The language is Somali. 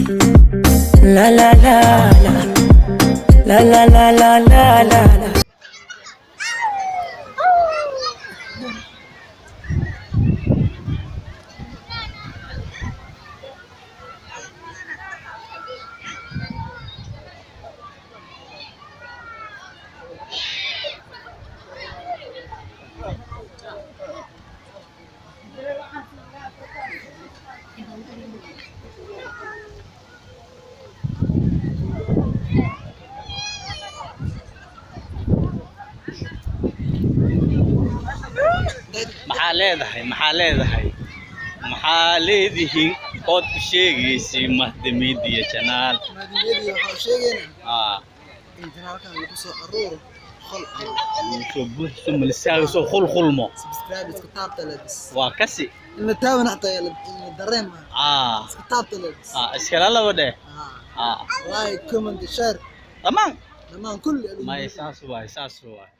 La la la la la la la la la la. maxaa leedihiin ood u sheegaysay mahdi media channel مدينتي وحوشينا ah انت halkan lagu soo arooro qol soo buuxso malisaaga soo khulkhulmo subscribe isku taabta labis waa kasi in taaban xataa in dareema isku taabta labis iskala laba dheh like comment share tamam dhamaan kulli ma isaas waay